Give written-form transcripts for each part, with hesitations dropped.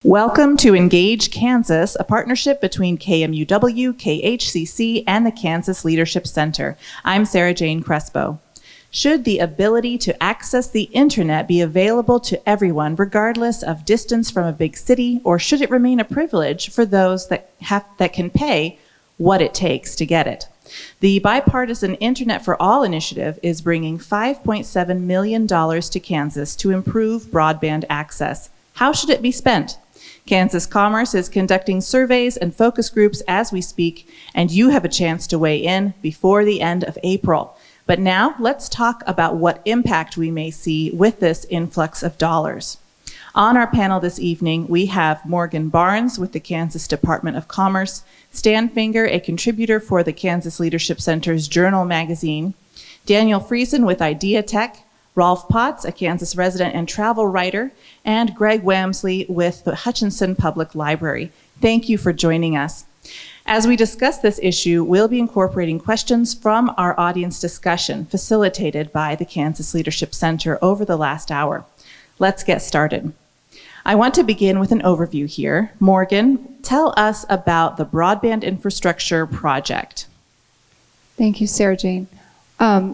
Welcome to Engage Kansas, a partnership between KMUW, KHCC, and the Kansas Leadership Center. I'm Sarah Jane Crespo. Should the ability to access the internet be available to everyone regardless of distance from a big city, or should it remain a privilege for those that can pay what it takes to get it? The bipartisan Internet for All initiative is bringing $5.7 million to Kansas to improve broadband access. How should it be spent? Kansas Commerce is conducting surveys and focus groups as we speak, and you have a chance to weigh in before the end of April. But now let's talk about what impact we may see with this influx of dollars. On our panel this evening, we have Morgan Barnes with the Kansas Department of Commerce, Stan Finger, a contributor for the Kansas Leadership Center's Journal magazine, Daniel Friesen with IdeaTek, Rolf Potts, a Kansas resident and travel writer, and Gregg Wamsley with the Hutchinson Public Library. Thank you for joining us. As we discuss this issue, we'll be incorporating questions from our audience discussion facilitated by the Kansas Leadership Center over the last hour. Let's get started. I want to begin with an overview here. Morgan, tell us about the Broadband Infrastructure Project. Thank you, Sarah Jane.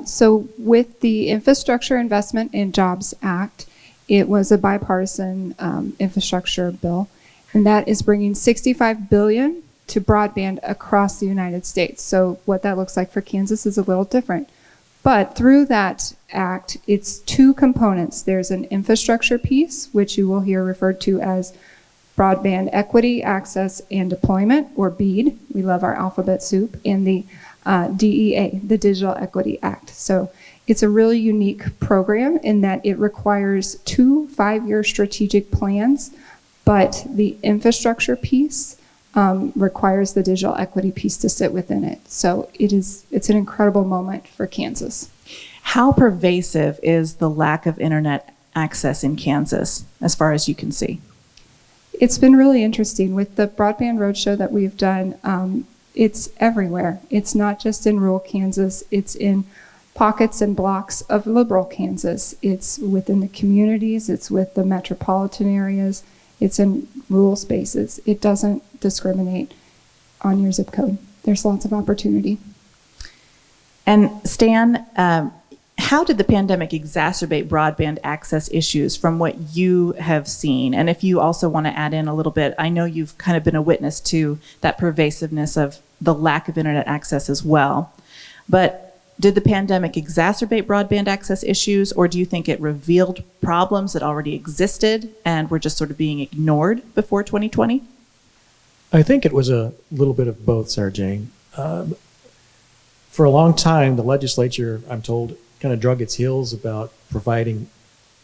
So with the Infrastructure Investment and Jobs Act, it was a bipartisan infrastructure bill, and that is bringing $65 billion to broadband across the United States. So what that looks like for Kansas is a little different. But through that act, it's two components. There's an infrastructure piece, which you will hear referred to as Broadband Equity, Access, and Deployment, or BEAD. We love our alphabet soup. And the DEA, the Digital Equity Act. So it's a really unique program in that it requires 2 5-year strategic plans, but the infrastructure piece requires the digital equity piece to sit within it. So it's an incredible moment for Kansas. How pervasive is the lack of internet access in Kansas, as far as you can see? It's been really interesting. With the Broadband Roadshow that we've done, it's everywhere. It's not just in rural Kansas. It's in pockets and blocks of liberal Kansas. It's within the communities. It's with the metropolitan areas. It's in rural spaces. It doesn't discriminate on your zip code. There's lots of opportunity. And Stan, how did the pandemic exacerbate broadband access issues from what you have seen? And if you also want to add in a little bit, I know you've kind of been a witness to that pervasiveness of the lack of internet access as well. But did the pandemic exacerbate broadband access issues, or do you think it revealed problems that already existed and were just sort of being ignored before 2020? I think it was a little bit of both, Sarah Jane. For a long time, the legislature, I'm told, kind of drug its heels about providing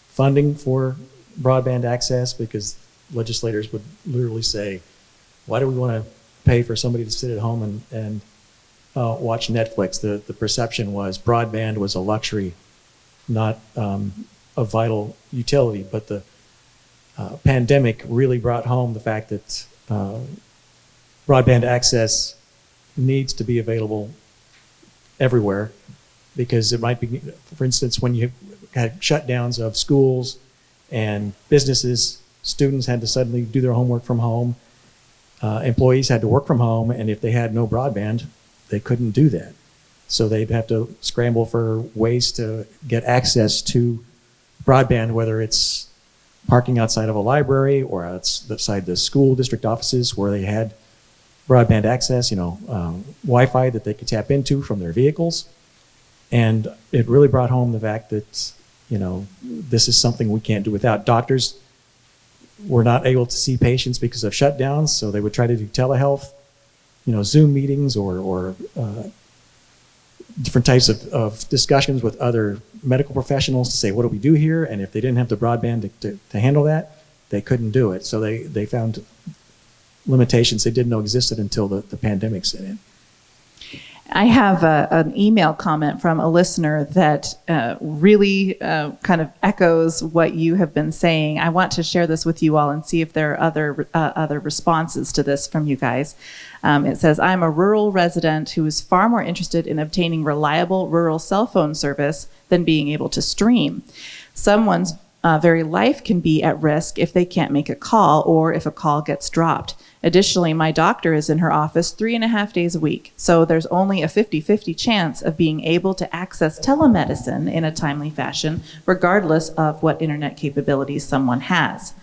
funding for broadband access, because legislators would literally say, why do we want to pay for somebody to sit at home and watch Netflix? The perception was broadband was a luxury, not a vital utility. But the pandemic really brought home the fact that broadband access needs to be available everywhere, because it might be, for instance, when you had shutdowns of schools and businesses, students had to suddenly do their homework from home. Employees had to work from home, and if they had no broadband, they couldn't do that. So they'd have to scramble for ways to get access to broadband, whether it's parking outside of a library or outside the school district offices where they had broadband access, Wi-Fi that they could tap into from their vehicles. And it really brought home the fact that, this is something we can't do without. Doctors were not able to see patients because of shutdowns, so they would try to do telehealth, Zoom meetings or different types of discussions with other medical professionals to say, what do we do here? And if they didn't have the broadband to handle that, they couldn't do it. So they found limitations they didn't know existed until the pandemic set in. I have an email comment from a listener that really kind of echoes what you have been saying. I want to share this with you all and see if there are other responses to this from you guys. It says, I'm a rural resident who is far more interested in obtaining reliable rural cell phone service than being able to stream. Someone's very life can be at risk if they can't make a call or if a call gets dropped. Additionally, my doctor is in her office 3.5 days a week, so there's only a 50-50 chance of being able to access telemedicine in a timely fashion, regardless of what internet capabilities someone has.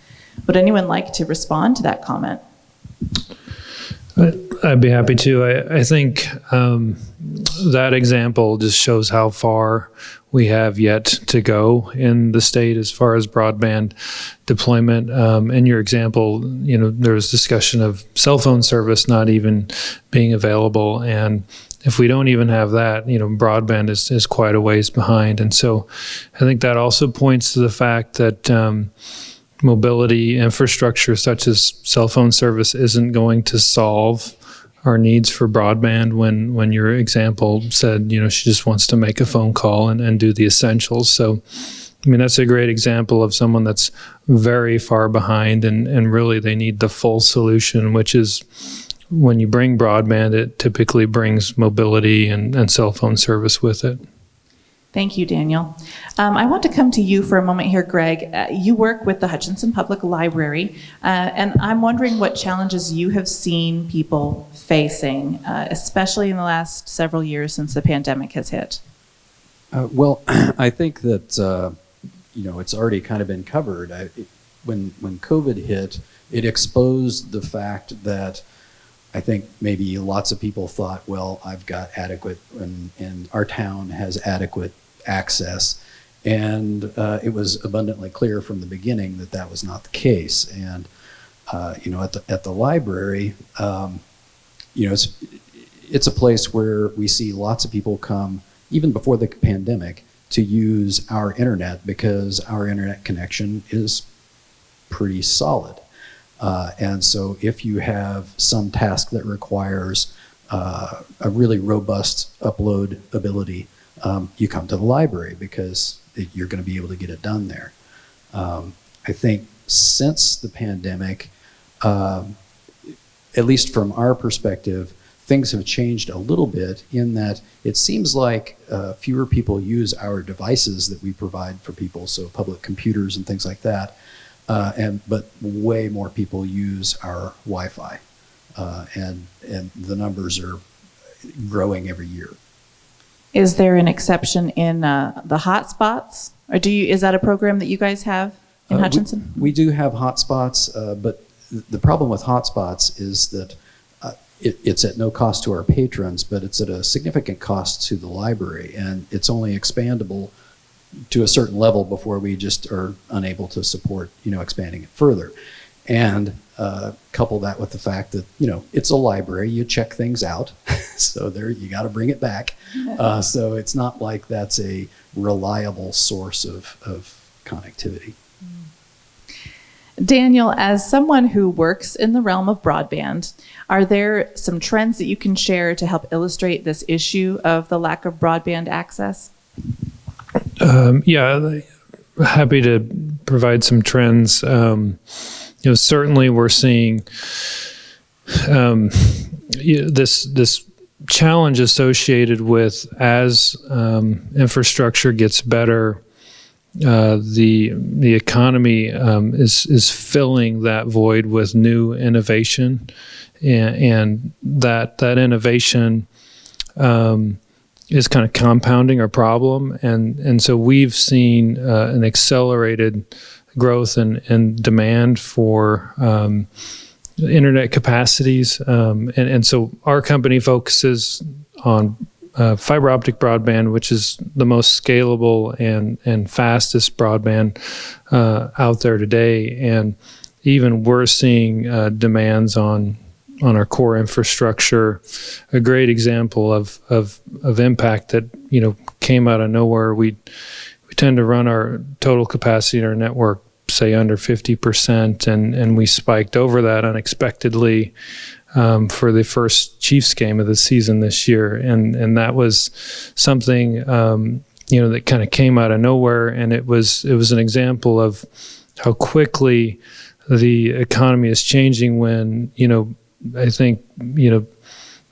Would anyone like to respond to that comment? I'd be happy to. I think that example just shows how far we have yet to go in the state as far as broadband deployment. In your example, there was discussion of cell phone service not even being available. And if we don't even have that, broadband is quite a ways behind. And so I think that also points to the fact that mobility infrastructure such as cell phone service isn't going to solve our needs for broadband when your example said, she just wants to make a phone call and do the essentials. So, that's a great example of someone that's very far behind and really they need the full solution, which is when you bring broadband, it typically brings mobility and cell phone service with it. Thank you, Daniel. I want to come to you for a moment here, Gregg. You work with the Hutchinson Public Library, and I'm wondering what challenges you have seen people facing, especially in the last several years since the pandemic has hit. Well, I think that, it's already kind of been covered. When COVID hit, it exposed the fact that I think maybe lots of people thought, well, I've got adequate, and our town has adequate access. And it was abundantly clear from the beginning that that was not the case. And, at the library, it's a place where we see lots of people come, even before the pandemic, to use our internet because our internet connection is pretty solid. And so if you have some task that requires a really robust upload ability, you come to the library because you're going to be able to get it done there. I think since the pandemic, at least from our perspective, things have changed a little bit in that it seems like fewer people use our devices that we provide for people, so public computers and things like that. But way more people use our Wi-Fi, and the numbers are growing every year. Is there an exception in the hotspots, or is that a program that you guys have in Hutchinson? We do have hotspots, but the problem with hotspots is that it's at no cost to our patrons, but it's at a significant cost to the library, and it's only expandable to a certain level before we just are unable to support, expanding it further. And couple that with the fact that, it's a library, you check things out. So there, you got to bring it back. So it's not like that's a reliable source of connectivity. Daniel, as someone who works in the realm of broadband, are there some trends that you can share to help illustrate this issue of the lack of broadband access? Yeah, happy to provide some trends. Certainly we're seeing this challenge associated with as infrastructure gets better, the economy is filling that void with new innovation, and that innovation is kind of compounding our problem, and so we've seen an accelerated growth and demand for internet capacities, and so our company focuses on fiber optic broadband, which is the most scalable and fastest broadband out there today, and even we're seeing demands on our core infrastructure. A great example of impact that came out of nowhere. We tend to run our total capacity in our network, say, under 50%, and we spiked over that unexpectedly for the first Chiefs game of the season this year, and that was something that kind of came out of nowhere, and it was an example of how quickly the economy is changing when I think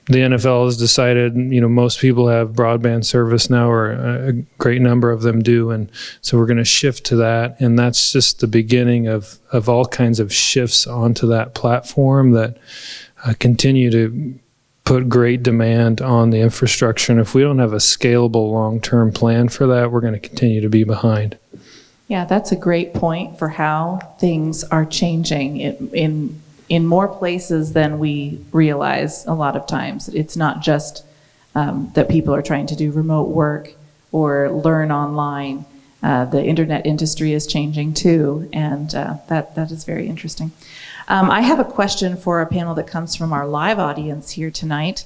the NFL has decided, most people have broadband service now, or a great number of them do. And so we're going to shift to that. And that's just the beginning of all kinds of shifts onto that platform that continue to put great demand on the infrastructure. And if we don't have a scalable long-term plan for that, we're going to continue to be behind. Yeah, that's a great point for how things are changing in more places than we realize a lot of times. It's not just that people are trying to do remote work or learn online. The internet industry is changing too, and that is very interesting. I have a question for our panel that comes from our live audience here tonight.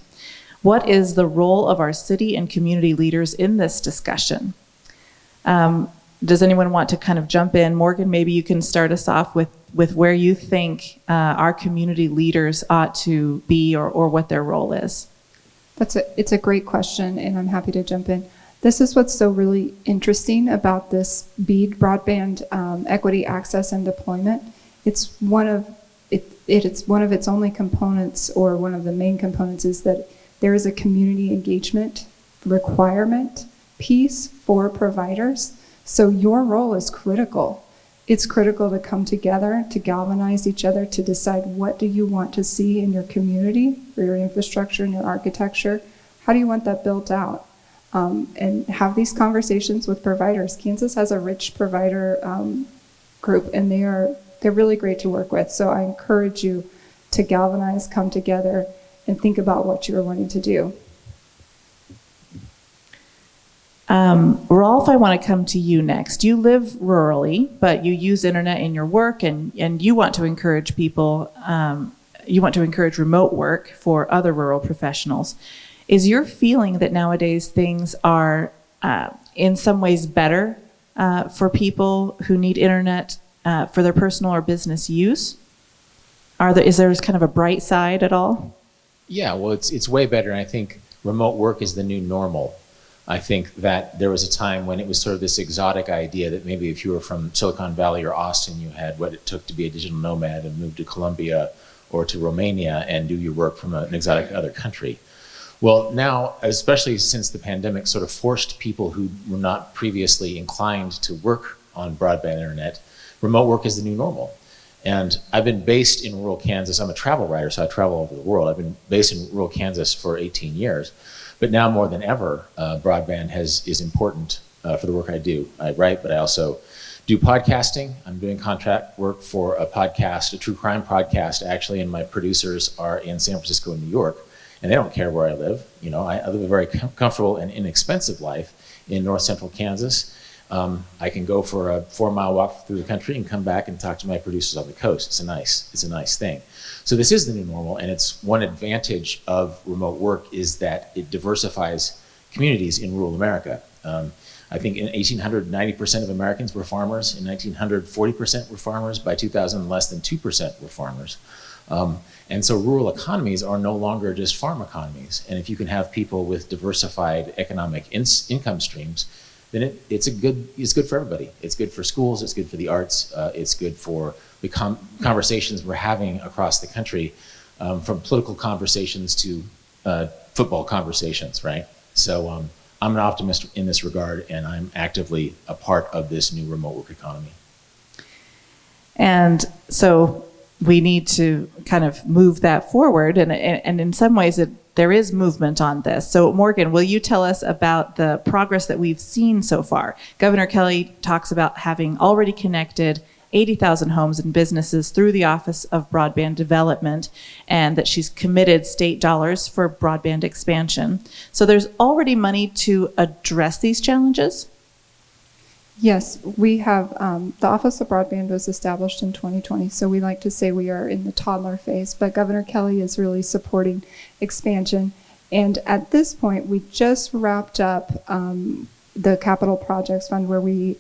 What is the role of our city and community leaders in this discussion? Does anyone want to kind of jump in? Morgan, maybe you can start us off with where you think our community leaders ought to be, or what their role is. It's a great question, and I'm happy to jump in. This is what's so really interesting about this BEAD, broadband equity access and deployment. It's one of its only components, or one of the main components, is that there is a community engagement requirement piece for providers. So your role is critical. It's critical to come together, to galvanize each other, to decide what do you want to see in your community, for your infrastructure and your architecture. How do you want that built out? And have these conversations with providers. Kansas has a rich provider group, and they're really great to work with. So I encourage you to galvanize, come together, and think about what you're wanting to do. Rolf, I want to come to you next. You live rurally, but you use internet in your work, and you want to encourage people, you want to encourage remote work for other rural professionals. Is your feeling that nowadays things are in some ways better for people who need internet for their personal or business use? Is there kind of a bright side at all? Yeah, well, it's way better, and I think remote work is the new normal. I think that there was a time when it was sort of this exotic idea that maybe if you were from Silicon Valley or Austin, you had what it took to be a digital nomad and move to Colombia or to Romania and do your work from an exotic other country. Well, now, especially since the pandemic sort of forced people who were not previously inclined to work on broadband internet, remote work is the new normal. And I've been based in rural Kansas. I'm a travel writer, so I travel over the world. I've been based in rural Kansas for 18 years. But now more than ever, broadband is important for the work I do. I write, but I also do podcasting. I'm doing contract work for a podcast, a true crime podcast, actually, and my producers are in San Francisco and New York, and they don't care where I live. I live a very comfortable and inexpensive life in north central Kansas. I can go for a 4-mile walk through the country and come back and talk to my producers on the coast. It's a nice thing. So this is the new normal, and it's one advantage of remote work is that it diversifies communities in rural America. I think in 1800, 90% of Americans were farmers. In 1900, 40% were farmers. By 2000, less than 2% were farmers. And so rural economies are no longer just farm economies. And if you can have people with diversified economic income streams, then it's good for everybody. It's good for schools, it's good for the arts, it's good for the conversations we're having across the country, from political conversations to football conversations, right? So I'm an optimist in this regard, and I'm actively a part of this new remote work economy. And so we need to kind of move that forward, and in some ways there is movement on this. So Morgan, will you tell us about the progress that we've seen so far? Governor Kelly talks about having already connected 80,000 homes and businesses through the Office of Broadband Development, and that she's committed state dollars for broadband expansion. So there's already money to address these challenges? Yes, we have, the Office of Broadband was established in 2020, so we like to say we are in the toddler phase, but Governor Kelly is really supporting expansion. And at this point, we just wrapped up the Capital Projects Fund, where we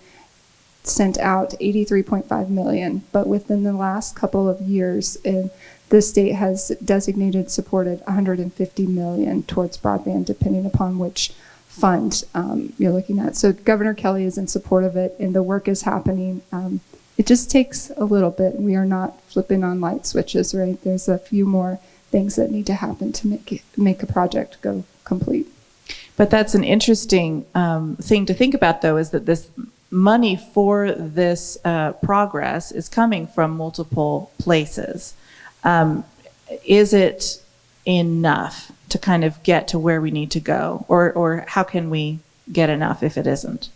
sent out $83.5 million, but within the last couple of years, the state has supported $150 million towards broadband, depending upon which fund you're looking at. So Governor Kelly is in support of it, and the work is happening. It just takes a little bit. We are not flipping on light switches, right? There's a few more things that need to happen to make a project go complete. But that's an interesting thing to think about, though, is that this money for this progress is coming from multiple places. Is it enough to kind of get to where we need to go? Or how can we get enough if it isn't?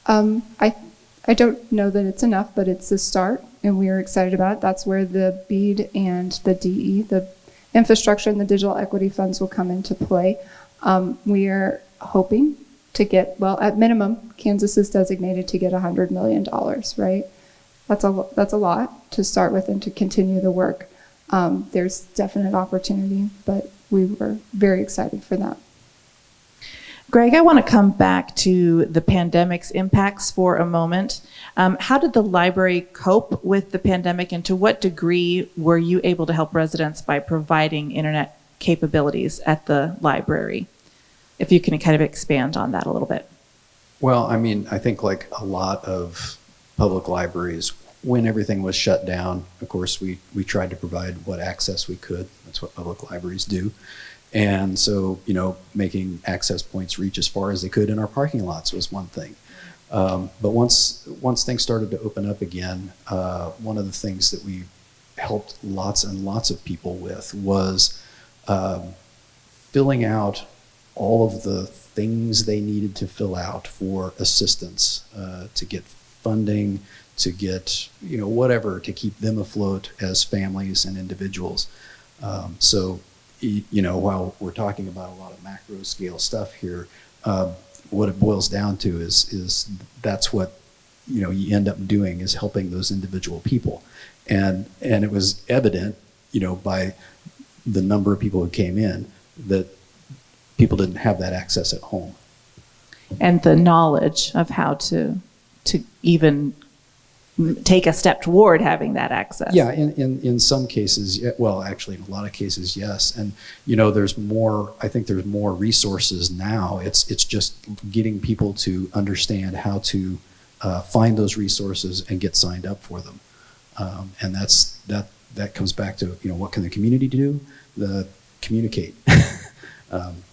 I don't know that it's enough, but it's a start, and we are excited about it. That's where the BEAD and the DE, the infrastructure and the digital equity funds, will come into play. We are hoping to get, well, at minimum, Kansas is designated to get $100 million, right? That's a lot to start with and to continue the work. There's definite opportunity, but we were very excited for that. Gregg, I want to come back to the pandemic's impacts for a moment. How did the library cope with the pandemic, and to what degree were you able to help residents by providing internet capabilities at the library? If you can kind of expand on that a little bit. Well, I mean, I think like a lot of public libraries, when everything was shut down, of course, we tried to provide what access we could. That's what public libraries do. And so, you know, making access points reach as far as they could in our parking lots was one thing. But once things started to open up again, one of the things that we helped lots and lots of people with was filling out all of the things they needed to fill out for assistance, to get funding, to get, you know, whatever, to keep them afloat as families and individuals. So, you know, while we're talking about a lot of macro scale stuff here, what it boils down to is that's what, you know, you end up doing, is helping those individual people. And it was evident, you know, by the number of people who came in that people didn't have that access at home. And the knowledge of how to even take a step toward having that access. Yeah, in some cases, well, actually, in a lot of cases, yes. And, you know, I think there's more resources now. It's just getting people to understand how to find those resources and get signed up for them. And that comes back to, you know, what can the community do? Communicate,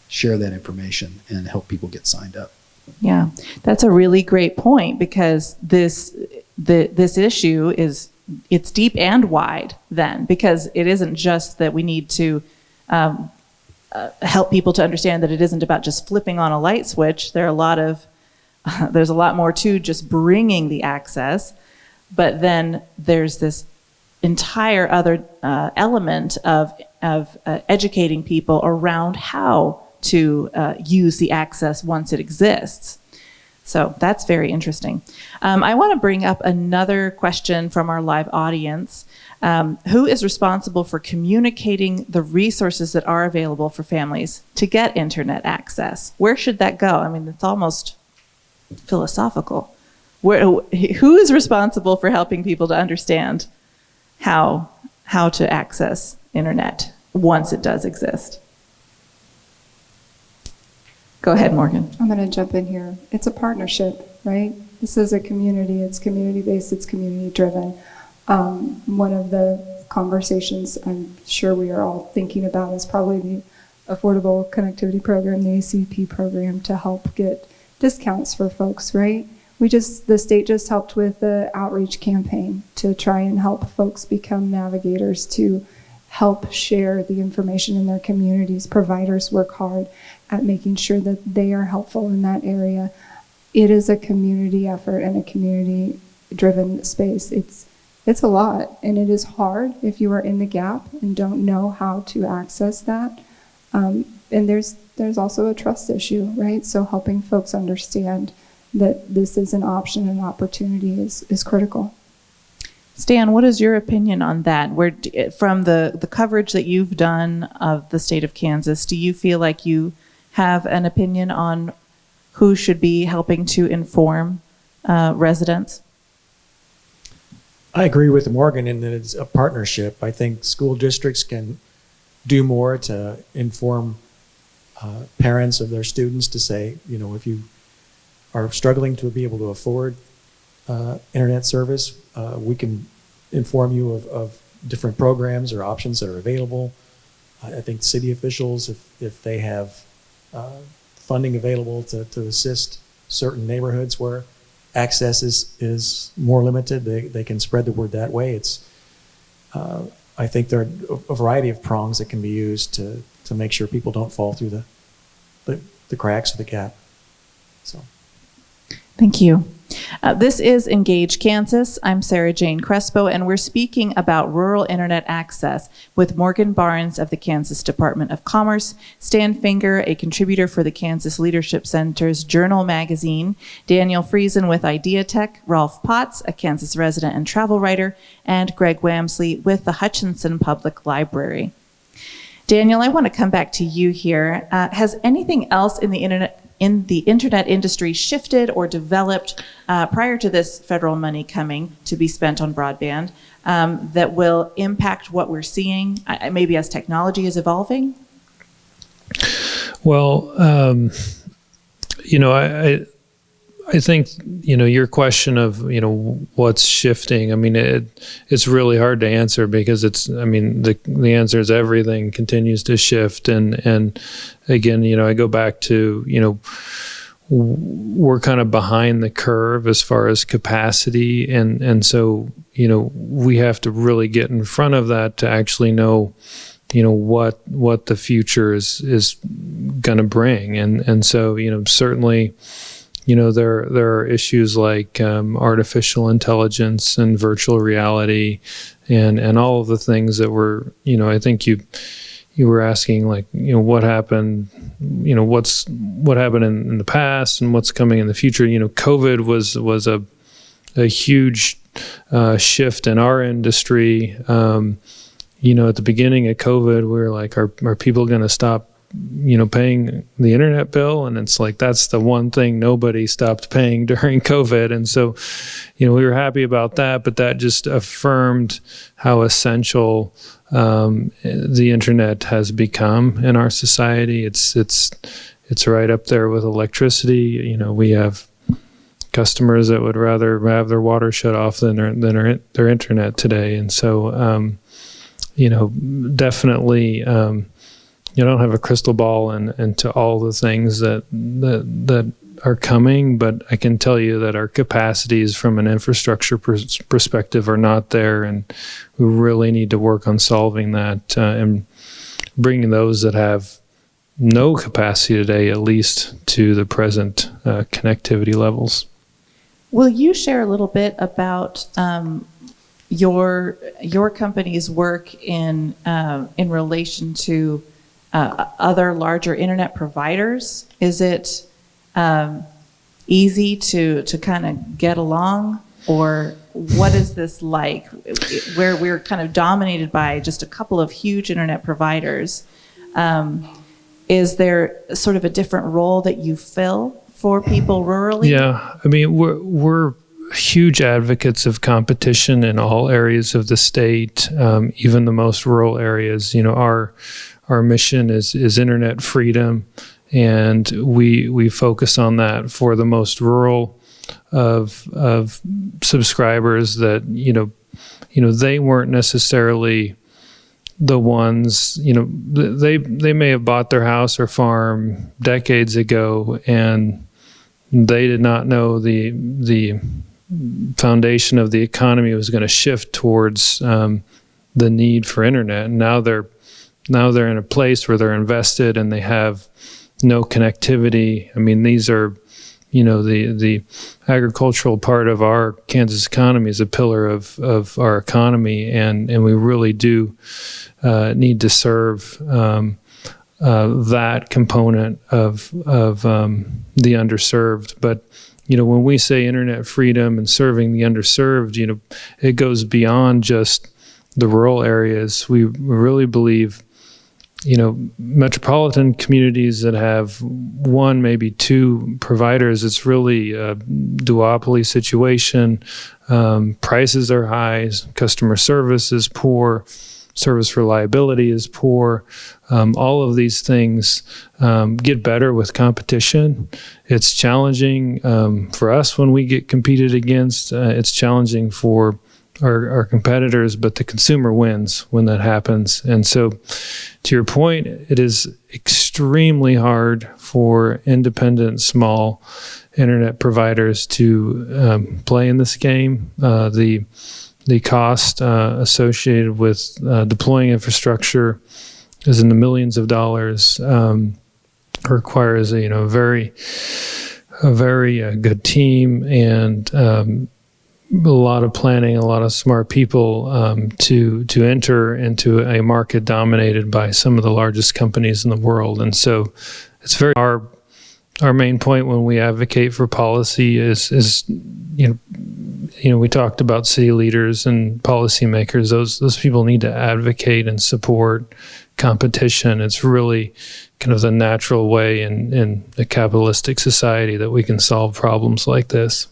share that information and help people get signed up. Yeah, that's a really great point, because this issue it's deep and wide then, because it isn't just that we need to help people to understand that it isn't about just flipping on a light switch. There's a lot more to just bringing the access, but then there's this entire other element of educating people around how to use the access once it exists. So that's very interesting. I want to bring up another question from our live audience. Who is responsible for communicating the resources that are available for families to get internet access? Where should that go? I mean, it's almost philosophical. Who is responsible for helping people to understand how to access internet once it does exist? Go ahead, Morgan. I'm going to jump in here. It's a partnership, right? This is a community. It's community-based. It's community-driven. One of the conversations I'm sure we are all thinking about is probably the Affordable Connectivity Program, the ACP program, to help get discounts for folks, right? The state just helped with the outreach campaign to try and help folks become navigators, to help share the information in their communities. Providers work hard at making sure that they are helpful in that area. It is a community effort and a community-driven space. It's a lot, and it is hard if you are in the gap and don't know how to access that. And there's also a trust issue, right? So helping folks understand that this is an option and opportunity is critical. Stan, what is your opinion on that? From the coverage that you've done of the state of Kansas, do you feel like you have an opinion on who should be helping to inform residents? I agree with Morgan in that it's a partnership. I think school districts can do more to inform parents of their students, to say, you know, if you are struggling to be able to afford internet service, we can inform you of different programs or options that are available. I think city officials, if they have funding available to assist certain neighborhoods where access is more limited, they can spread the word that way. I think there are a variety of prongs that can be used to make sure people don't fall through the cracks of the gap. So, thank you. This is Engage Kansas. I'm Sarah Jane Crespo, and we're speaking about rural internet access with Morgan Barnes of the Kansas Department of Commerce, Stan Finger, a contributor for the Kansas Leadership Center's Journal magazine, Daniel Friesen with IdeaTek, Rolf Potts, a Kansas resident and travel writer, and Gregg Wamsley with the Hutchinson Public Library. Daniel, I want to come back to you here. Has anything else in the internet industry shifted or developed prior to this federal money coming to be spent on broadband that will impact what we're seeing, maybe as technology is evolving? Well, I think, your question of, what's shifting, I mean, it's really hard to answer because the answer is everything continues to shift. And again, I go back to, we're kind of behind the curve as far as capacity. And so, we have to really get in front of that to actually know, what the future is going to bring. And so, certainly, there are issues like artificial intelligence and virtual reality and all of the things that were, I think you were asking, like, what happened, what happened in the past and what's coming in the future. COVID was a huge shift in our industry. At the beginning of COVID, we were like, are people going to stop paying the internet bill? And it's like, that's the one thing nobody stopped paying during COVID. And so, we were happy about that, but that just affirmed how essential the internet has become in our society. It's right up there with electricity. We have customers that would rather have their water shut off than their internet today. And so, definitely, you don't have a crystal ball into all the things that are coming, but I can tell you that our capacities from an infrastructure perspective are not there, and we really need to work on solving that and bringing those that have no capacity today at least to the present connectivity levels. Will you share a little bit about your company's work in relation to other larger internet providers? Is it easy to kind of get along, or what is this like, where we're kind of dominated by just a couple of huge internet providers? Is there sort of a different role that you fill for people rurally? Yeah, I mean, we're huge advocates of competition in all areas of the state, even the most rural areas. Our mission is internet freedom, and we focus on that for the most rural of subscribers that they weren't necessarily the ones. They may have bought their house or farm decades ago, and they did not know the foundation of the economy was going to shift towards the need for internet. And now they're in a place where they're invested and they have no connectivity. I mean, these are, the agricultural part of our Kansas economy is a pillar of our economy, and we really do need to serve that component of the underserved. But when we say internet freedom and serving the underserved, it goes beyond just the rural areas. We really believe, metropolitan communities that have one, maybe two providers, it's really a duopoly situation. Prices are high, customer service is poor, service reliability is poor. All of these things get better with competition. It's challenging for us when we get competed against. It's challenging for our competitors, but the consumer wins when that happens. And so, to your point, it is extremely hard for independent, small internet providers to play in this game. The cost associated with deploying infrastructure is in the millions of dollars. Requires a very good team and a lot of planning, a lot of smart people to enter into a market dominated by some of the largest companies in the world. And so it's very our main point when we advocate for policy is we talked about city leaders and policymakers. Those people need to advocate and support competition. It's really kind of the natural way in a capitalistic society that we can solve problems like this.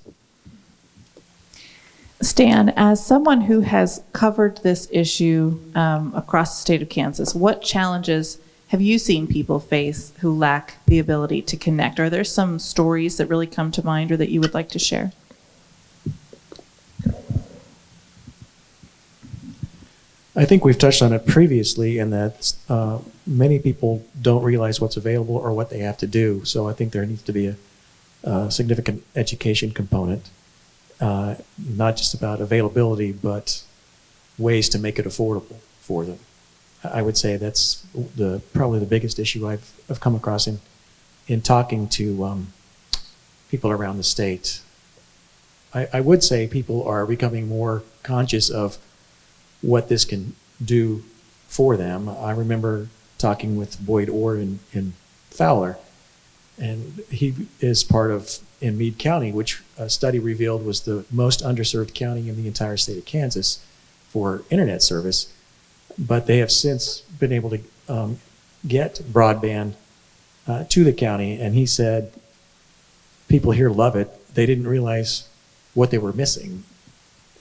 Stan, as someone who has covered this issue across the state of Kansas, what challenges have you seen people face who lack the ability to connect? Are there some stories that really come to mind or that you would like to share? I think we've touched on it previously in that many people don't realize what's available or what they have to do. So I think there needs to be a significant education component, not just about availability, but ways to make it affordable for them. I would say that's probably the biggest issue I've come across in talking to people around the state. I would say people are becoming more conscious of what this can do for them. I remember talking with Boyd Orr in Fowler, and he is part of in Meade County, which a study revealed was the most underserved county in the entire state of Kansas for internet service. But they have since been able to get broadband to the county, and he said people here love it. They didn't realize what they were missing,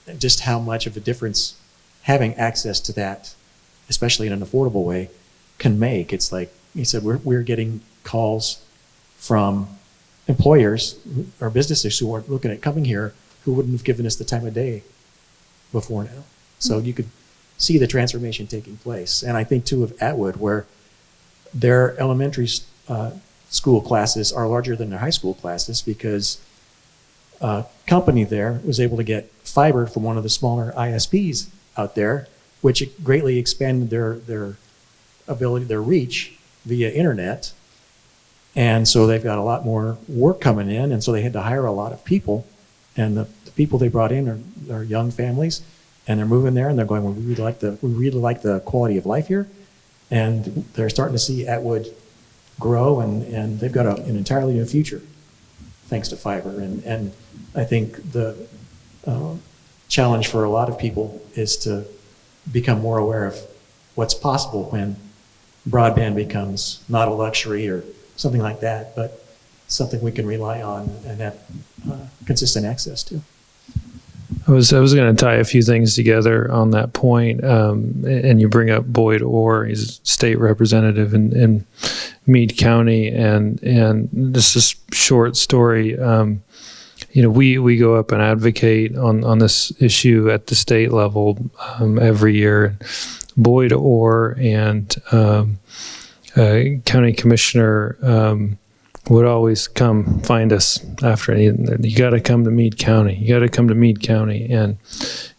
and just how much of a difference having access to that, especially in an affordable way, can make. It's like he said, we're getting calls from employers or businesses who weren't looking at coming here, who wouldn't have given us the time of day before now. So you could see the transformation taking place. And I think too of Atwood, where their elementary school classes are larger than their high school classes because a company there was able to get fiber from one of the smaller ISPs out there, which greatly expanded their ability, their reach via internet. And so they've got a lot more work coming in, and so they had to hire a lot of people. And the people they brought in are young families, and they're moving there, and they're going, well, we really like the quality of life here. And they're starting to see Atwood grow, and they've got an entirely new future thanks to fiber. And I think the challenge for a lot of people is to become more aware of what's possible when broadband becomes not a luxury or something like that, but something we can rely on and have consistent access to. I was going to tie a few things together on that point, and you bring up Boyd Orr. He's a state representative in Meade County, and this is a short story. We go up and advocate on this issue at the state level every year. Boyd Orr and county commissioner would always come find us after. You got to come to Meade County. You got to come to Meade County. And,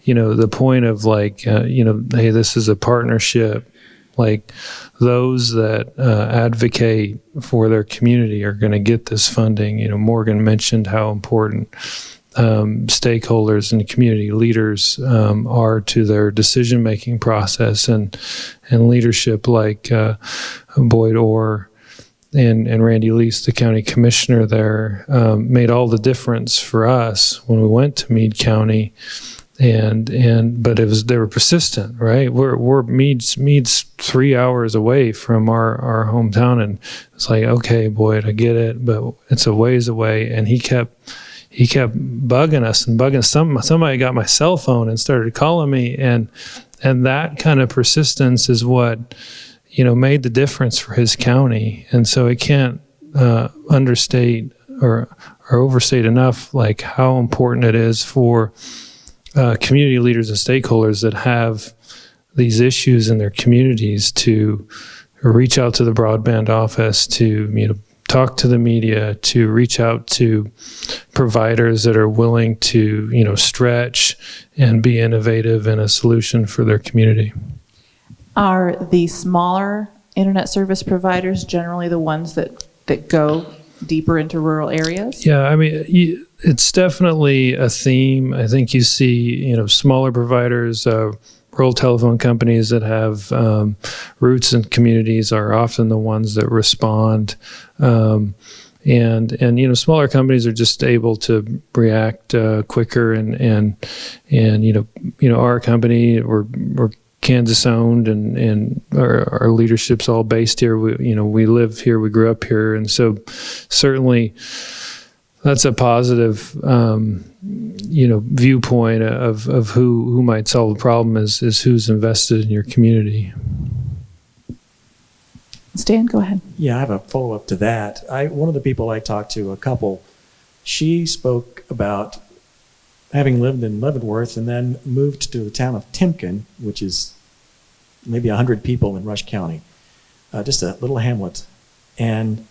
the point of hey, this is a partnership. Like those that advocate for their community are going to get this funding. Morgan mentioned how important stakeholders and community leaders are to their decision-making process, and leadership like Boyd Orr and Randy Lease, the county commissioner there, made all the difference for us when we went to Meade County. But they were persistent, right? We're Meade's 3 hours away from our hometown, and it's like, okay, Boyd, I get it, but it's a ways away. And he kept bugging us and bugging somebody got my cell phone and started calling me, and that kind of persistence is what made the difference for his county. And so it can't understate or overstate enough like how important it is for community leaders and stakeholders that have these issues in their communities to reach out to the broadband office, to talk to the media, to reach out to providers that are willing to stretch and be innovative in a solution for their community. Are the smaller internet service providers generally the ones that go deeper into rural areas? Yeah, I mean, it's definitely a theme. I think you see, smaller providers, rural telephone companies that have roots in communities are often the ones that respond. And smaller companies are just able to react quicker. And our company, we're Kansas owned, and our leadership's all based here. We live here, we grew up here, and so certainly that's a positive viewpoint of who might solve the problem is who's invested in your community. Stan, go ahead. Yeah, I have a follow-up to that. One of the people I talked to, a couple, she spoke about having lived in Leavenworth and then moved to the town of Timken, which is maybe 100 people in Rush County, just a little hamlet. And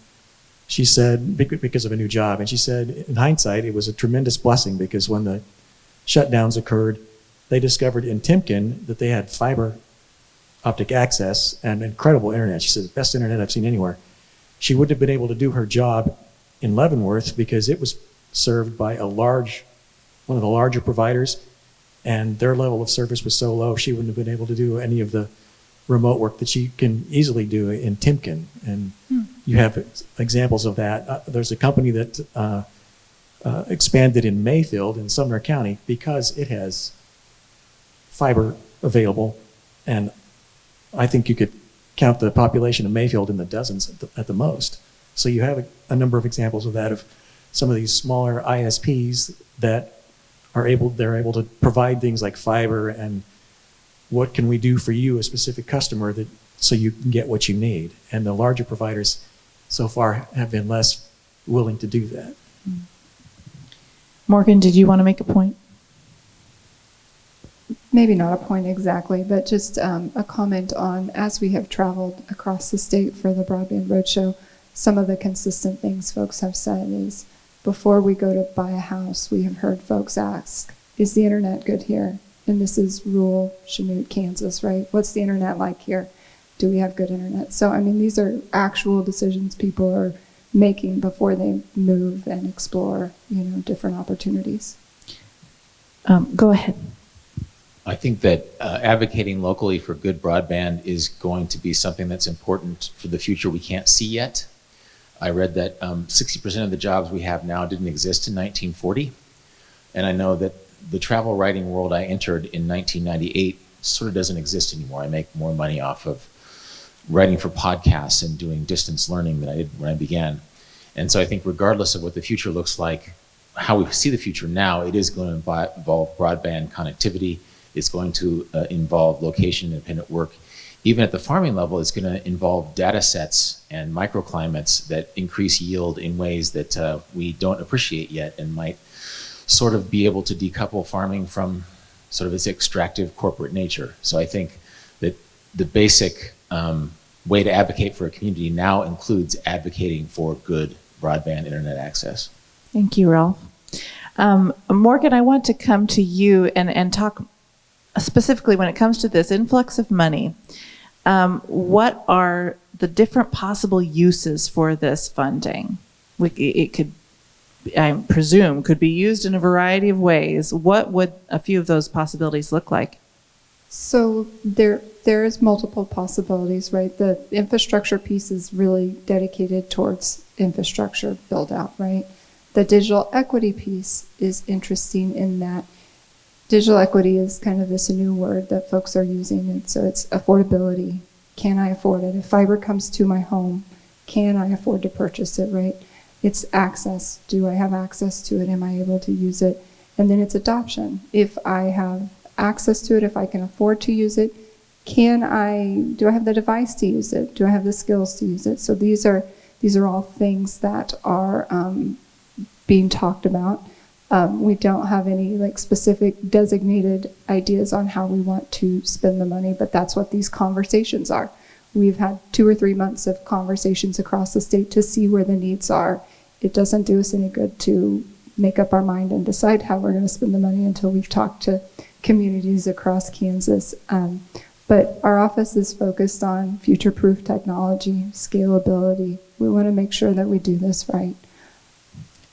she said, because of a new job, and she said, in hindsight, it was a tremendous blessing because when the shutdowns occurred, they discovered in Timken that they had fiber optic access and incredible internet. She said, the best internet I've seen anywhere. She wouldn't have been able to do her job in Leavenworth because it was served by one of the larger providers, and their level of service was so low, she wouldn't have been able to do any of the remote work that she can easily do in Timken. And you have examples of that. There's a company that expanded in Mayfield in Sumner County because it has fiber available, and I think you could count the population of Mayfield in the dozens at the most. So you have a number of examples of that, of some of these smaller ISPs that they're able to provide things like fiber and what can we do for you, a specific customer, so you can get what you need. And the larger providers so far have been less willing to do that. Morgan, did you want to make a point? Maybe not a point exactly, but just a comment on, as we have traveled across the state for the Broadband Roadshow, some of the consistent things folks have said is, before we go to buy a house, we have heard folks ask, is the internet good here? And this is rural Chanute, Kansas, right? What's the internet like here? Do we have good internet? So, I mean, these are actual decisions people are making before they move and explore, different opportunities. Go ahead. I think that advocating locally for good broadband is going to be something that's important for the future we can't see yet. I read that 60% of the jobs we have now didn't exist in 1940. And I know that the travel writing world I entered in 1998 sort of doesn't exist anymore. I make more money off of writing for podcasts and doing distance learning than I did when I began. And so I think regardless of what the future looks like, how we see the future now, it is going to involve broadband connectivity. It's going to involve location-independent work. Even at the farming level, it's going to involve data sets and microclimates that increase yield in ways that we don't appreciate yet and might sort of be able to decouple farming from sort of its extractive corporate nature. So I think that the basic way to advocate for a community now includes advocating for good broadband internet access. Thank you, Rolf. Morgan, I want to come to you and talk specifically when it comes to this influx of money. What are the different possible uses for this funding? It could, I presume, could be used in a variety of ways. What would a few of those possibilities look like? So there's multiple possibilities, right? The infrastructure piece is really dedicated towards infrastructure build out, right? The digital equity piece is interesting in that digital equity is kind of this new word that folks are using, and so it's affordability. Can I afford it? If fiber comes to my home, can I afford to purchase it, right? It's access. Do I have access to it? Am I able to use it? And then it's adoption. If I have access to it, if I can afford to use it, do I have the device to use it? Do I have the skills to use it? So these are all things that are being talked about. We don't have any like specific designated ideas on how we want to spend the money, but that's what these conversations are. We've had 2 or 3 months of conversations across the state to see where the needs are. It doesn't do us any good to make up our mind and decide how we're going to spend the money until we've talked to communities across Kansas. But our office is focused on future-proof technology, scalability. We want to make sure that we do this right.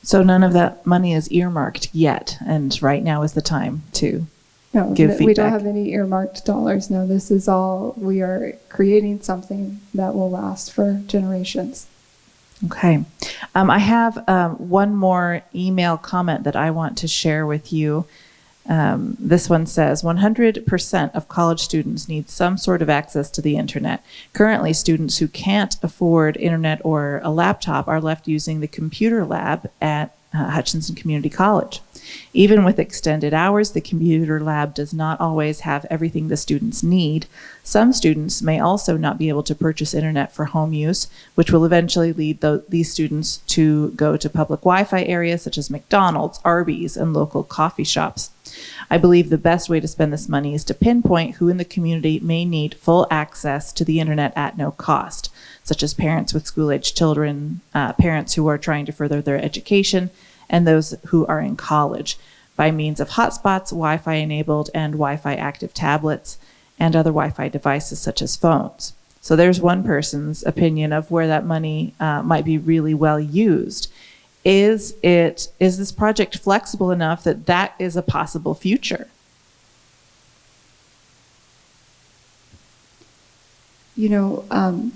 So none of that money is earmarked yet, and right now is the time to give feedback. We don't have any earmarked dollars. No, this is all, we are creating something that will last for generations. Okay. I have one more email comment that I want to share with you. This one says, 100% of college students need some sort of access to the internet. Currently, students who can't afford internet or a laptop are left using the computer lab at Hutchinson Community College. Even with extended hours, the computer lab does not always have everything the students need. Some students may also not be able to purchase internet for home use, which will eventually lead these students to go to public Wi-Fi areas such as McDonald's, Arby's, and local coffee shops. I believe the best way to spend this money is to pinpoint who in the community may need full access to the internet at no cost, such as parents with school-age children, parents who are trying to further their education, and those who are in college, by means of hotspots, Wi-Fi enabled, and Wi-Fi active tablets, and other Wi-Fi devices such as phones. So there's one person's opinion of where that money might be really well used. Is this project flexible enough that that is a possible future? You know,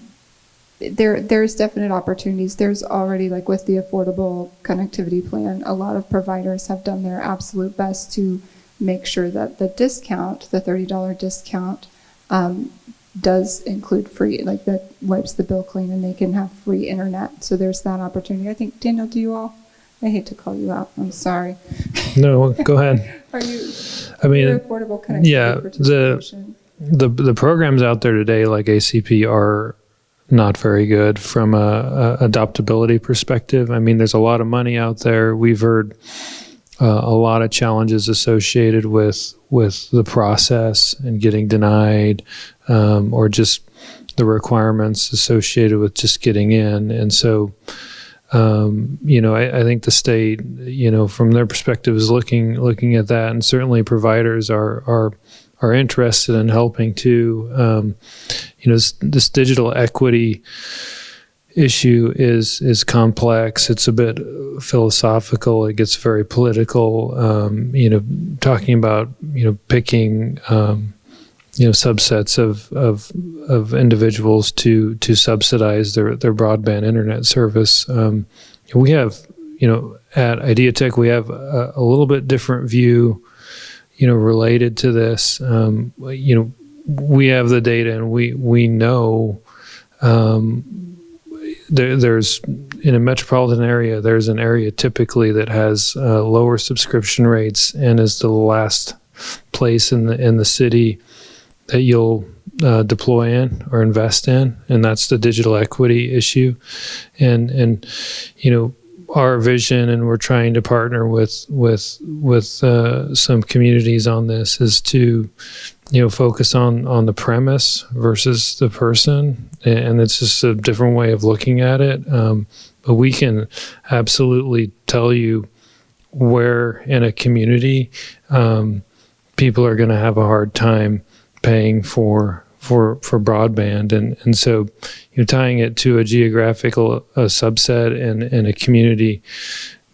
there's definite opportunities. There's already, like with the Affordable Connectivity Plan, a lot of providers have done their absolute best to make sure that the discount, the $30 discount, does include free, like that wipes the bill clean and they can have free internet. So there's that opportunity. I think, Daniel, do you all? I hate to call you out. I'm sorry. No, go ahead. Are you? I mean, Affordable Connectivity participation? the programs out there today, like ACP, are not very good from a adoptability perspective. I mean, there's a lot of money out there. We've heard a lot of challenges associated with the process and getting denied, or just the requirements associated with just getting in. And so, I think the state, from their perspective, is looking at that, and certainly providers are interested in helping too. This digital equity issue is complex. It's a bit philosophical. It gets very political. Talking about picking subsets of individuals to subsidize their broadband internet service. We have at IdeaTek we have a little bit different view related to this. We have the data, and we know there's in a metropolitan area, there's an area typically that has lower subscription rates and is the last place in the city that you'll deploy in or invest in, and that's the digital equity issue. And our vision, and we're trying to partner with some communities on this, is to focus on the premise versus the person, and it's just a different way of looking at it. But we can absolutely tell you where in a community people are going to have a hard time paying for broadband, and so tying it to a geographical subset in a community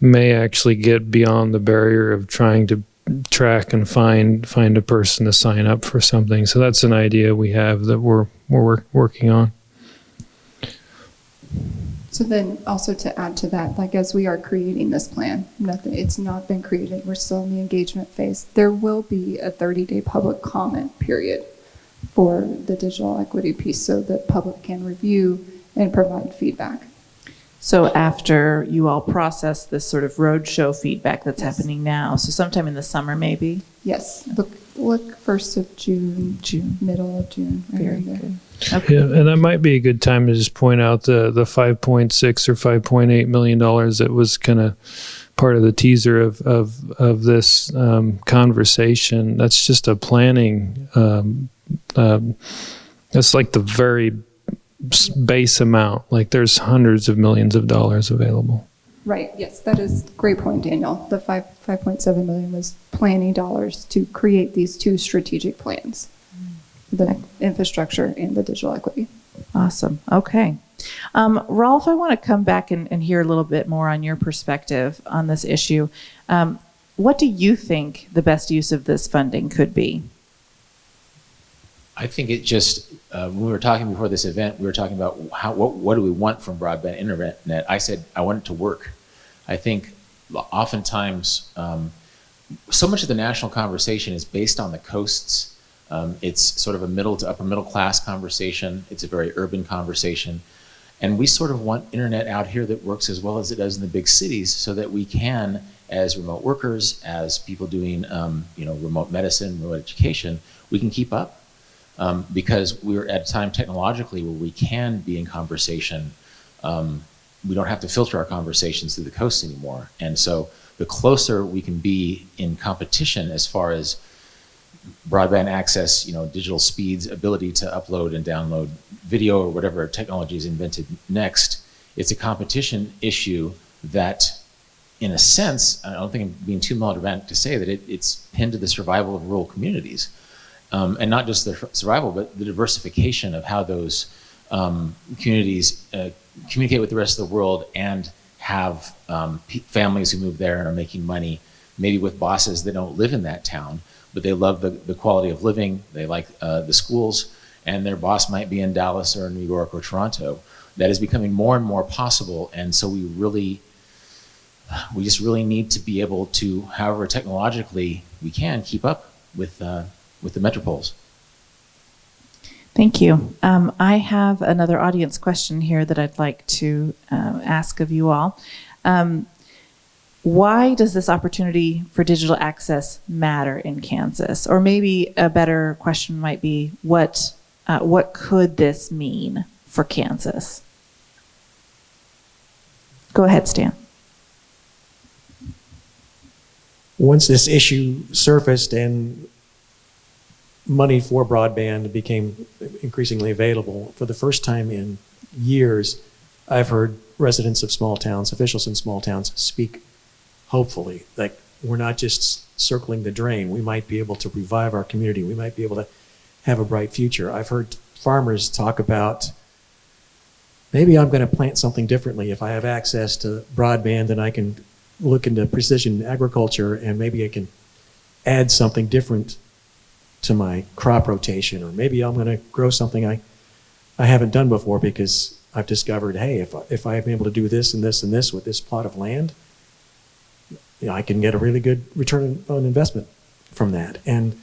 may actually get beyond the barrier of trying to track and find a person to sign up for something. So that's an idea we have that we're working on. So then also to add to that, like as we are creating this plan, it's not been created, we're still in the engagement phase, there will be a 30-day public comment period for the digital equity piece so that public can review and provide feedback. So after you all process this sort of roadshow feedback that's happening now, so sometime in the summer maybe? Yes, look 1st of June, middle of June. Very good. Okay. Yeah, and that might be a good time to just point out the $5.6 or $5.8 million that was going to part of the teaser of this conversation. That's just a planning. That's like the very base amount. Like there's hundreds of millions of dollars available. Right, yes, that is a great point, Daniel. The 5.7 million was planning dollars to create these two strategic plans, the infrastructure and the digital equity. Awesome. Okay. Rolf, I want to come back and hear a little bit more on your perspective on this issue. What do you think the best use of this funding could be? I think it just, when we were talking before this event, we were talking about what do we want from broadband internet. I said, I want it to work. I think oftentimes, so much of the national conversation is based on the coasts. It's sort of a middle to upper middle class conversation. It's a very urban conversation. And we sort of want internet out here that works as well as it does in the big cities so that we can, as remote workers, as people doing remote medicine, remote education, we can keep up. Because we're at a time technologically where we can be in conversation. We don't have to filter our conversations through the coast anymore. And so the closer we can be in competition as far as broadband access, digital speeds, ability to upload and download video or whatever technology is invented next, it's a competition issue that, in a sense, I don't think I'm being too melodramatic to say that it's pinned to the survival of rural communities. And not just the survival, but the diversification of how those communities communicate with the rest of the world and have families who move there and are making money, maybe with bosses that don't live in that town, but they love the quality of living, they like the schools, and their boss might be in Dallas or New York or Toronto. That is becoming more and more possible, and so we just really need to be able to, however technologically we can, keep up with the metropoles. Thank you. I have another audience question here that I'd like to ask of you all. Why does this opportunity for digital access matter in Kansas? Or maybe a better question might be, what could this mean for Kansas? Go ahead, Stan. Once this issue surfaced and money for broadband became increasingly available, for the first time in years, I've heard residents of small towns, officials in small towns speak hopefully, like we're not just circling the drain. We might be able to revive our community. We might be able to have a bright future. I've heard farmers talk about, maybe I'm going to plant something differently if I have access to broadband, and I can look into precision agriculture, and maybe I can add something different to my crop rotation, or maybe I'm going to grow something I haven't done before because I've discovered, hey, if I'm able to do this and this and this with this plot of land, I can get a really good return on investment from that. And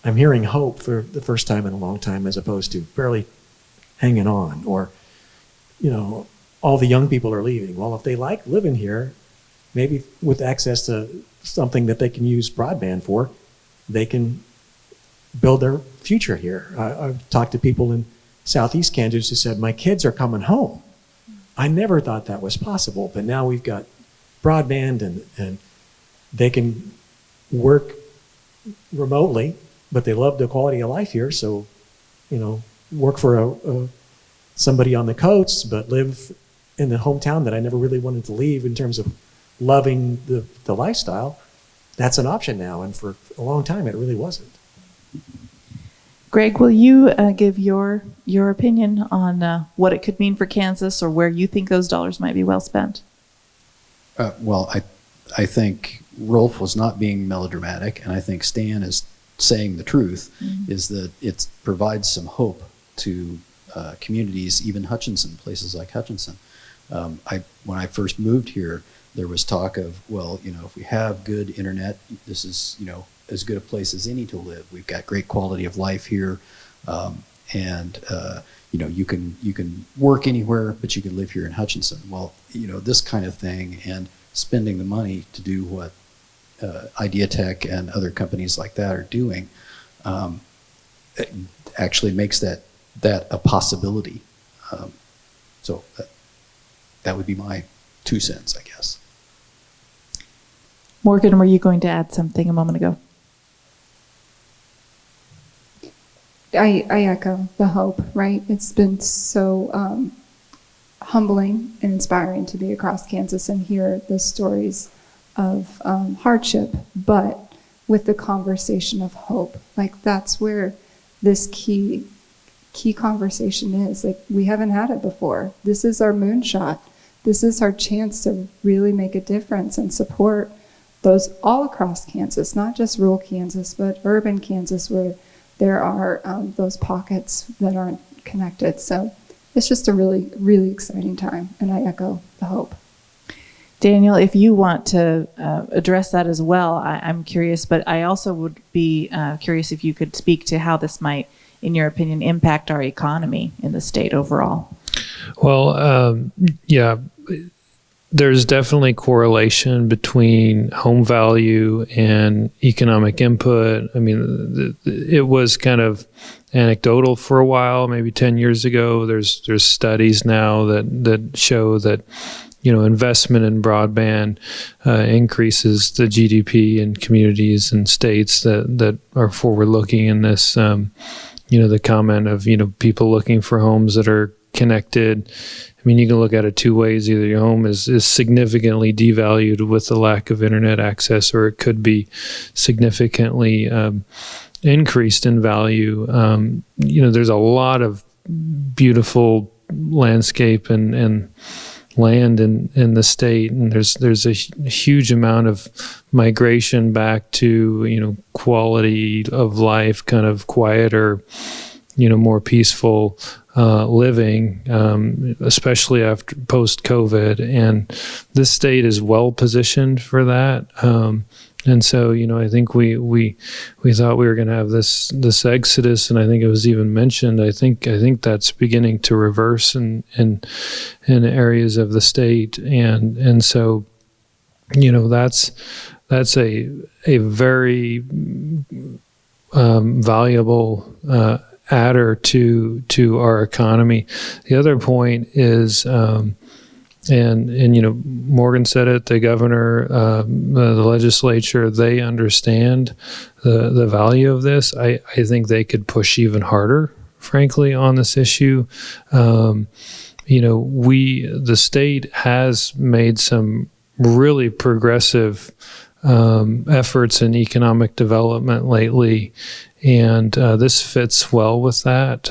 I'm hearing hope for the first time in a long time, as opposed to barely hanging on, or all the young people are leaving. Well, if they like living here, maybe with access to something that they can use broadband for, they can build their future here. I've talked to people in Southeast Kansas who said, my kids are coming home. I never thought that was possible, but now we've got broadband and they can work remotely, but they love the quality of life here. So, work for somebody on the coast, but live in the hometown that I never really wanted to leave in terms of loving the lifestyle. That's an option now, and for a long time it really wasn't. Gregg, will you give your opinion on what it could mean for Kansas, or where you think those dollars might be well spent? Well, I think Rolf was not being melodramatic, and I think Stan is saying the truth, is that it provides some hope to communities, even Hutchinson, places like Hutchinson. When I first moved here, there was talk of, well, if we have good internet, this is, as good a place as any to live. We've got great quality of life here, and you can work anywhere, but you can live here in Hutchinson. Well, this kind of thing, and spending the money to do what IdeaTek and other companies like that are doing, it actually makes that a possibility. So that would be my 2 cents, I guess. Morgan, were you going to add something a moment ago? I echo the hope, right? It's been so humbling and inspiring to be across Kansas and hear the stories of hardship, but with the conversation of hope. Like, that's where this key conversation is. Like, we haven't had it before. This is our moonshot. This is our chance to really make a difference and support those all across Kansas, not just rural Kansas, but urban Kansas, where there are those pockets that aren't connected. So it's just a really, really exciting time, and I echo the hope. Daniel, if you want to address that as well, I'm curious, but I also would be curious if you could speak to how this might, in your opinion, impact our economy in the state overall. Well, yeah, there's definitely correlation between home value and economic input. I mean, it was kind of anecdotal for a while, maybe 10 years ago. There's studies now that show that, you know, investment in broadband increases the GDP in communities and states that are forward-looking in this. You know, the comment of, you know, people looking for homes that are connected. I mean, you can look at it two ways. Either your home is significantly devalued with the lack of internet access, or it could be significantly increased in value. You know, there's a lot of beautiful landscape and land in the state, and there's a huge amount of migration back to, you know, quality of life, kind of quieter, you know, more peaceful living, especially after post-COVID, and this state is well positioned for that. And so, you know, I think we thought we were going to have this exodus, and I think it was even mentioned. I think that's beginning to reverse in areas of the state, and so, you know, that's a very valuable adder to our economy. The other point is, and you know, Morgan said it, the governor, the legislature, they understand the value of this. I think they could push even harder, frankly, on this issue. You know, the state has made some really progressive efforts in economic development lately, and this fits well with that.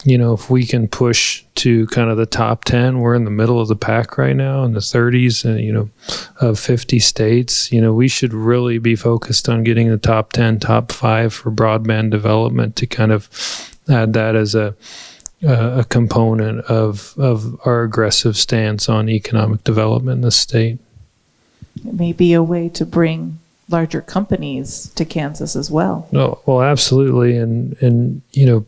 You know, if we can push to kind of the top 10, we're in the middle of the pack right now, in the 30s, you know, of 50 states. You know, we should really be focused on getting the top 10, top 5 for broadband development, to kind of add that as a component of our aggressive stance on economic development in the state. It may be a way to bring larger companies to Kansas as well. No, well, absolutely, and you know,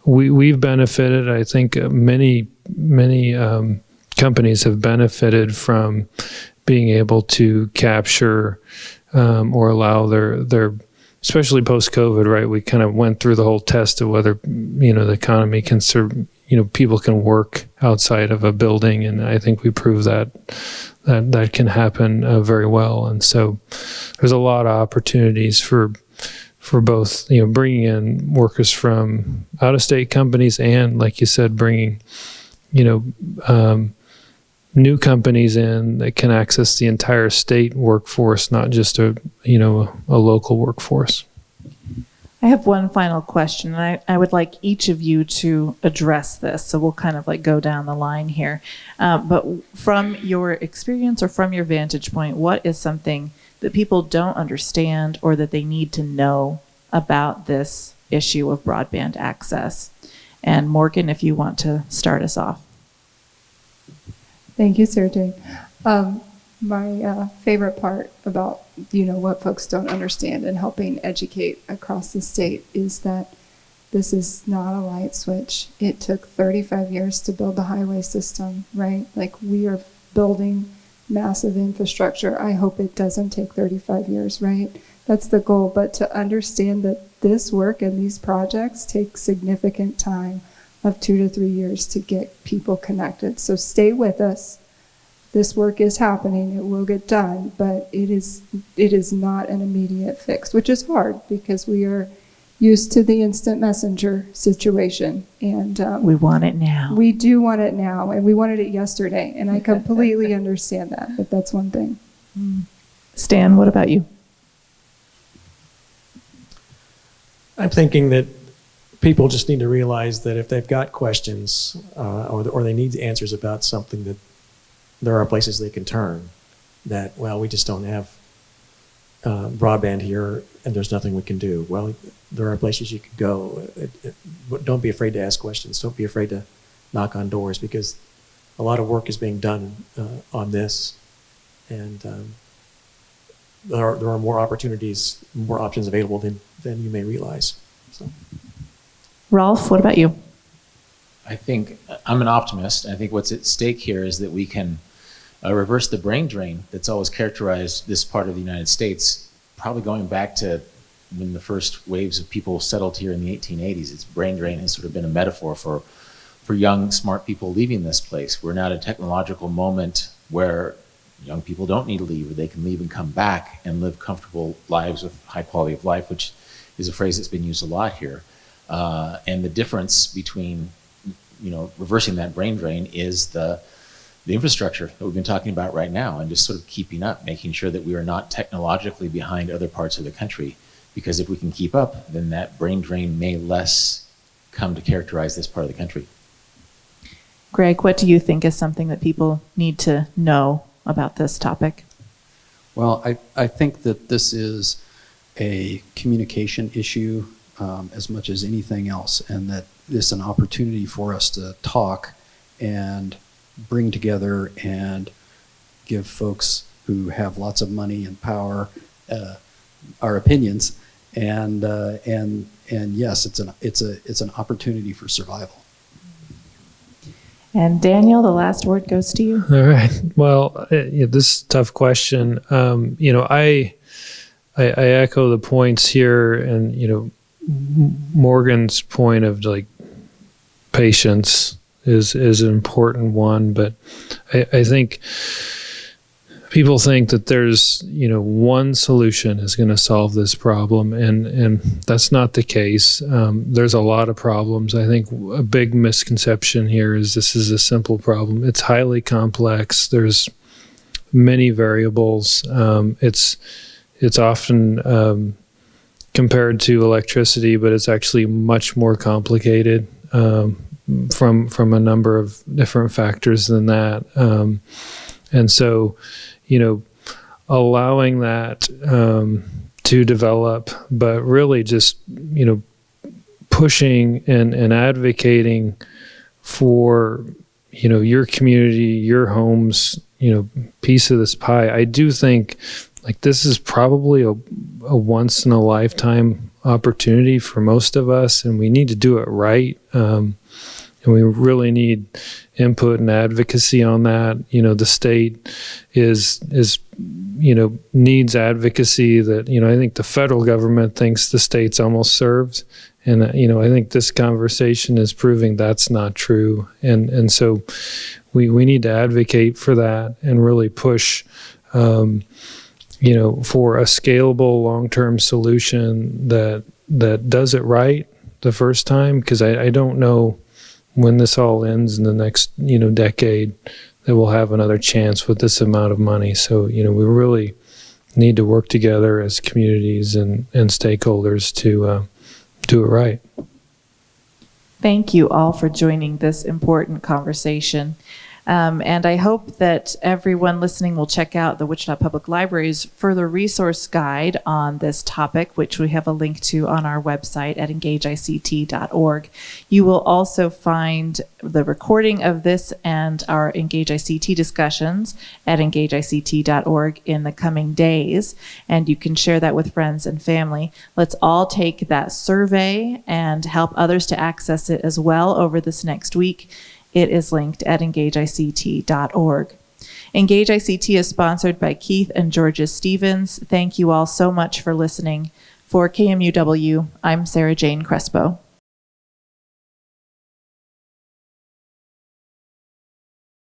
we've benefited. I think many companies have benefited from being able to capture or allow their especially post-COVID, right? We kind of went through the whole test of whether, you know, the economy can serve, you know, people can work outside of a building, and I think we proved that can happen very well. And so there's a lot of opportunities for both, you know, bringing in workers from out-of-state companies and, like you said, bringing, you know, new companies in that can access the entire state workforce, not just a local workforce. I have one final question, and I would like each of you to address this. So we'll kind of like go down the line here. But from your experience or from your vantage point, what is something that people don't understand or that they need to know about this issue of broadband access? And Morgan, if you want to start us off. Thank you, Sarah Jane. My favorite part about, you know, what folks don't understand and helping educate across the state is that this is not a light switch. It took 35 years to build the highway system, right? Like, we are building massive infrastructure. I hope it doesn't take 35 years, right? That's the goal. But to understand that this work and these projects take significant time of 2 to 3 years to get people connected. So stay with us. this work is happening, it will get done, but it is not an immediate fix, which is hard because we are used to the instant messenger situation. And We want it now. we do want it now, and we wanted it yesterday, and I completely understand that, but that's one thing. Stan, what about you? I'm thinking that people just need to realize that if they've got questions or they need answers about something, that there are places they can turn. That, well, we just don't have broadband here and there's nothing we can do. Well, there are places you can go. But don't be afraid to ask questions. Don't be afraid to knock on doors, because a lot of work is being done on this. And there are more opportunities, more options available than you may realize. So. Rolf, what about you? I think I'm an optimist. I think what's at stake here is that we can reverse the brain drain that's always characterized this part of the United States, probably going back to when the first waves of people settled here in the 1880s. It's brain drain has sort of been a metaphor for young, smart people leaving this place. We're now at a technological moment where young people don't need to leave, or they can leave and come back and live comfortable lives with high quality of life, which is a phrase that's been used a lot here. And the difference between, reversing that brain drain is the infrastructure that we've been talking about right now, and just sort of keeping up, making sure that we are not technologically behind other parts of the country. Because if we can keep up, then that brain drain may less come to characterize this part of the country. Gregg, what do you think is something that people need to know about this topic? Well, I think that this is a communication issue as much as anything else, and that this is an opportunity for us to talk and bring together and give folks who have lots of money and power our opinions, and yes, it's an opportunity for survival. And Daniel, the last word goes to you. All right. Well, this is a tough question. I echo the points here, and Morgan's point of like patience is an important one, but I think people think that there's one solution is going to solve this problem, and that's not the case. There's a lot of problems. I think a big misconception here is this is a simple problem. It's highly complex. There's many variables. It's often compared to electricity, but it's actually much more complicated from a number of different factors than that. And so, allowing that to develop, but really just, pushing and advocating for, your community, your home's, piece of this pie. I do think like this is probably a once in a lifetime opportunity for most of us, and we need to do it right. And we really need input and advocacy on that. The state needs advocacy that, I think the federal government thinks the state's almost served. And, I think this conversation is proving that's not true. And so we need to advocate for that and really push, for a scalable long-term solution that does it right the first time. Because I don't know when this all ends in the next, decade, that we'll have another chance with this amount of money. So, we really need to work together as communities and stakeholders to do it right. Thank you all for joining this important conversation. And I hope that everyone listening will check out the Wichita Public Library's further resource guide on this topic, which we have a link to on our website at engageict.org. You will also find the recording of this and our Engage ICT discussions at engageict.org in the coming days, and you can share that with friends and family. Let's all take that survey and help others to access it as well over this next week. It is linked at engageict.org. Engage ICT is sponsored by Keith and Georgia Stevens. Thank you all so much for listening. For KMUW, I'm Sarah Jane Crespo.